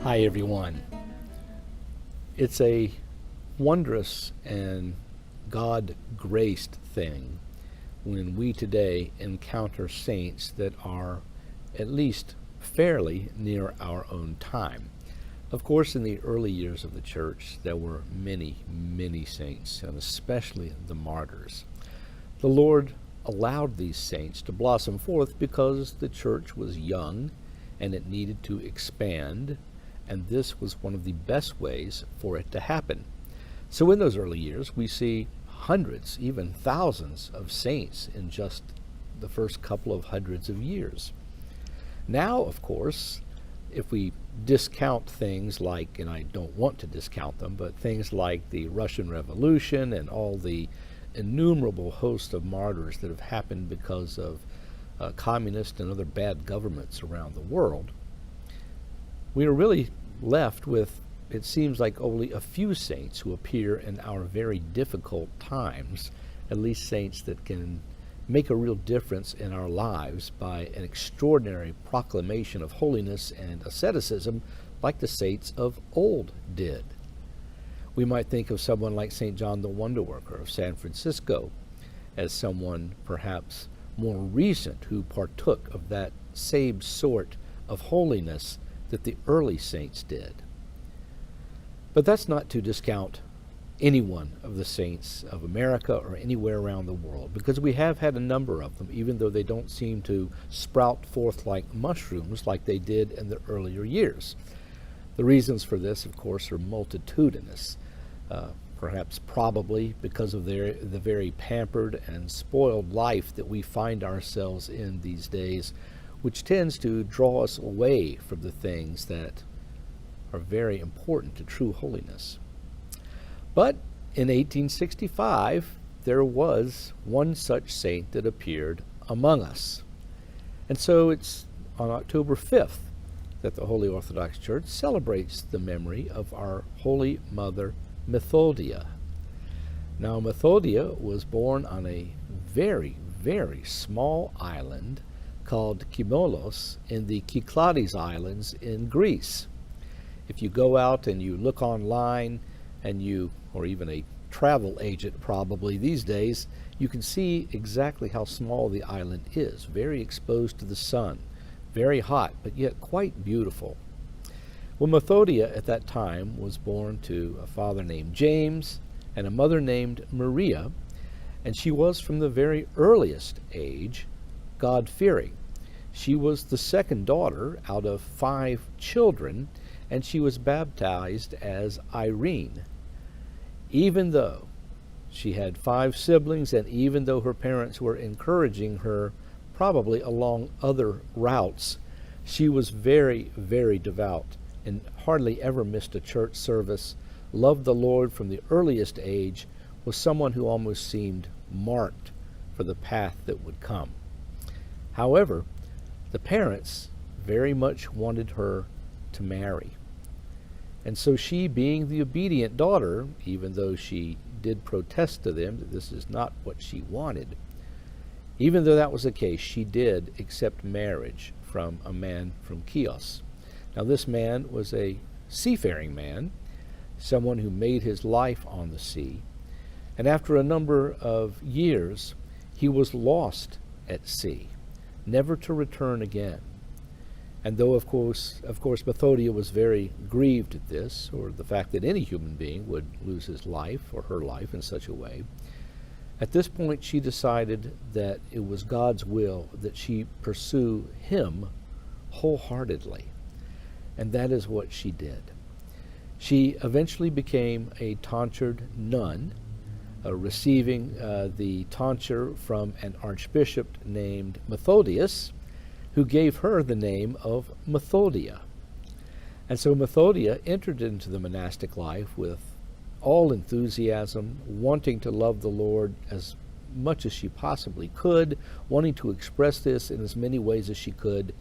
Hi, everyone. It's a wondrous and God-graced thing when we today encounter saints that are at least fairly near our own time. Of course, in the early years of the church, there were many, many saints, and especially the martyrs. The Lord allowed these saints to blossom forth because the church was young and it needed to expand, and this was one of the best ways for it to happen. So in those early years, we see hundreds, even thousands of saints in just the first couple of hundreds of years. Now, of course, if we discount things like, and I don't want to discount them, but things like the Russian Revolution and all the innumerable host of martyrs that have happened because of communist and other bad governments around the world, we are really left with, it seems like, only a few saints who appear in our very difficult times, at least saints that can make a real difference in our lives by an extraordinary proclamation of holiness and asceticism like the saints of old did. We might think of someone like St. John the Wonder Worker of San Francisco as someone perhaps more recent who partook of that same sort of holiness that the early saints did. But that's not to discount any one of the saints of America or anywhere around the world, because we have had a number of them, even though they don't seem to sprout forth like mushrooms like they did in the earlier years. The reasons for this, of course, are multitudinous, perhaps probably because of the very pampered and spoiled life that we find ourselves in these days, which tends to draw us away from the things that are very important to true holiness. But in 1865, there was one such saint that appeared among us. And so it's on October 5th that the Holy Orthodox Church celebrates the memory of our Holy Mother, Methodia. Now, Methodia was born on a very, very small island called Kimolos in the Cyclades Islands in Greece. If you go out and you look online, and you, or even a travel agent probably these days, you can see exactly how small the island is. Very exposed to the sun, very hot, but yet quite beautiful. Well, Methodia at that time was born to a father named James and a mother named Maria, and she was from the very earliest age God-fearing. She was the second daughter out of 5 children, and she was baptized as Irene. Even though she had 5 siblings, and even though her parents were encouraging her probably along other routes, she was very, very devout and hardly ever missed a church service, loved the Lord from the earliest age, was someone who almost seemed marked for the path that would come. However, the parents very much wanted her to marry. And so she, being the obedient daughter, even though she did protest to them that this is not what she wanted, even though that was the case, she did accept marriage from a man from Chios. Now, this man was a seafaring man, someone who made his life on the sea, and after a number of years, he was lost at sea, never to return again. And though, of course, Methodia was very grieved at this, or the fact that any human being would lose his life or her life in such a way, at this point she decided that it was God's will that she pursue him wholeheartonsy. And that is what she did. She eventually became a tonsured nun, receiving the tonsure from an archbishop named Methodius, who gave her the name of Methodia. And so Methodia entered into the monastic life with all enthusiasm, wanting to love the Lord as much as she possibly could, wanting to express this in as many ways as she could.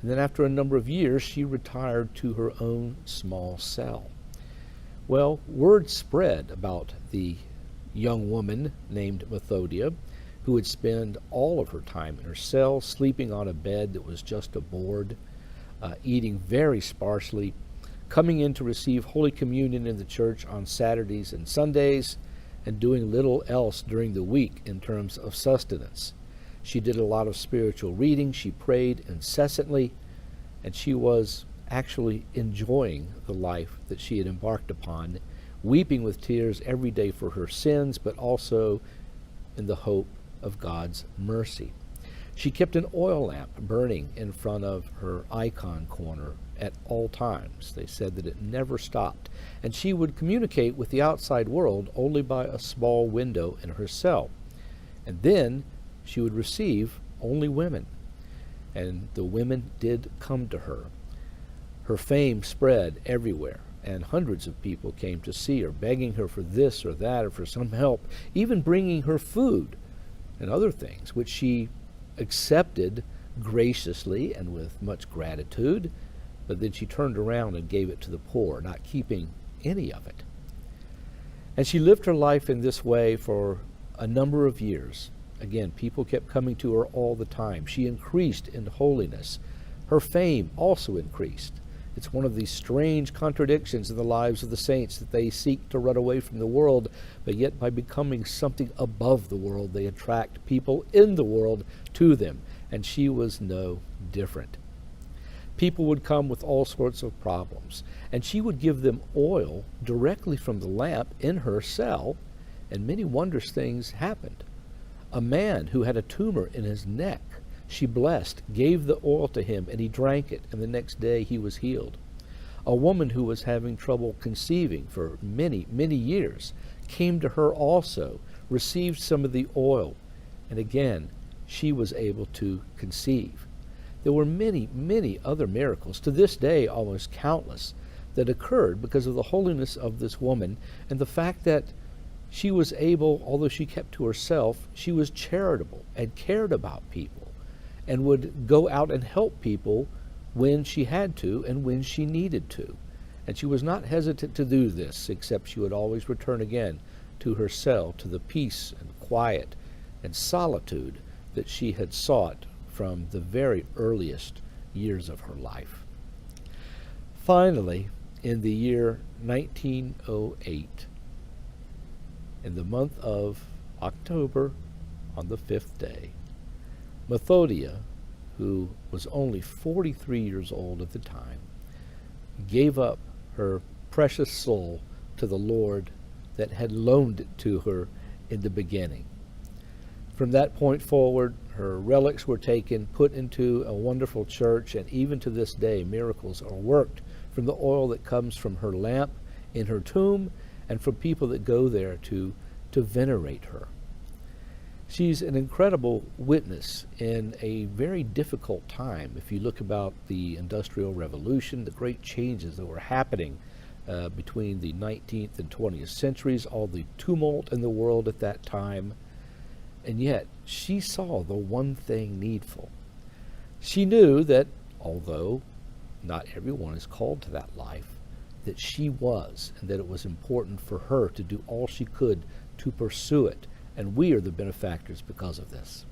And then after a number of years, she retired to her own small cell. Well, word spread about the young woman named Methodia, who would spend all of her time in her cell, sleeping on a bed that was just a board, eating very sparsely, coming in to receive Holy Communion in the church on Saturdays and Sundays, and doing little else during the week in terms of sustenance. She did a lot of spiritual reading, she prayed incessantly, and she was actually enjoying the life that she had embarked upon, weeping with tears every day for her sins, but also in the hope of God's mercy. She kept an oil lamp burning in front of her icon corner at all times. They said that it never stopped, and she would communicate with the outside world only by a small window in her cell. And then she would receive only women, and the women did come to her. Her fame spread everywhere, and hundreds of people came to see her, begging her for this or that or for some help, even bringing her food and other things, which she accepted graciously and with much gratitude, but then she turned around and gave it to the poor, not keeping any of it. And she lived her life in this way for a number of years. Again, people kept coming to her all the time. She increased in holiness. Her fame also increased. It's one of these strange contradictions in the lives of the saints, that they seek to run away from the world, but yet by becoming something above the world, they attract people in the world to them. And she was no different. People would come with all sorts of problems, and she would give them oil directly from the lamp in her cell, and many wondrous things happened. A man who had a tumor in his neck, she blessed, gave the oil to him, and he drank it, and the next day he was healed. A woman who was having trouble conceiving for many, many years came to her also, received some of the oil, and again she was able to conceive. There were many, many other miracles, to this day almost countless, that occurred because of the holiness of this woman and the fact that she was able, although she kept to herself, she was charitable and cared about people and would go out and help people when she had to and when she needed to. And she was not hesitant to do this, except she would always return again to her cell, to the peace and quiet and solitude that she had sought from the very earliest years of her life. Finally, in the year 1908, in the month of October, on the 5th day, Methodia, who was only 43 years old at the time, gave up her precious soul to the Lord that had loaned it to her in the beginning. From that point forward, her relics were taken, put into a wonderful church, and even to this day, miracles are worked from the oil that comes from her lamp in her tomb and from people that go there to venerate her. She's an incredible witness in a very difficult time. If you look about the Industrial Revolution, the great changes that were happening between the 19th and 20th centuries, all the tumult in the world at that time, and yet she saw the one thing needful. She knew that although not everyone is called to that life, that she was, and that it was important for her to do all she could to pursue it, and we are the benefactors because of this.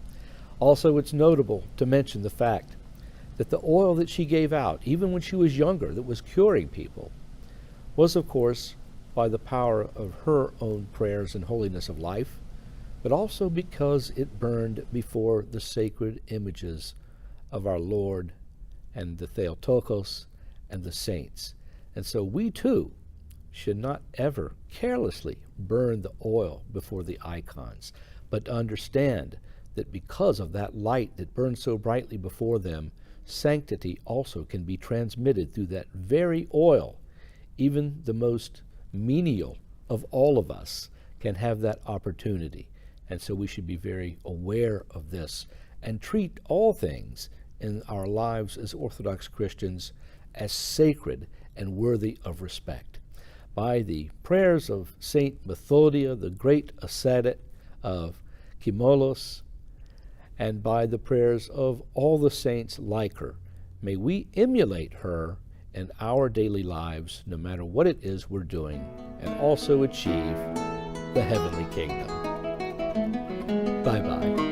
Also, it's notable to mention the fact that the oil that she gave out, even when she was younger, that was curing people, was of course by the power of her own prayers and holiness of life, but also because it burned before the sacred images of our Lord and the Theotokos and the saints. And so we too should not ever carelessly burn the oil before the icons, but understand that because of that light that burns so brightly before them, sanctity also can be transmitted through that very oil. Even the most menial of all of us can have that opportunity. And so we should be very aware of this and treat all things in our lives as Orthodox Christians as sacred and worthy of respect. By the prayers of Saint Methodia, the great ascetic of Kimolos, and by the prayers of all the saints like her, may we emulate her in our daily lives, no matter what it is we're doing, and also achieve the heavenly kingdom. Bye-bye.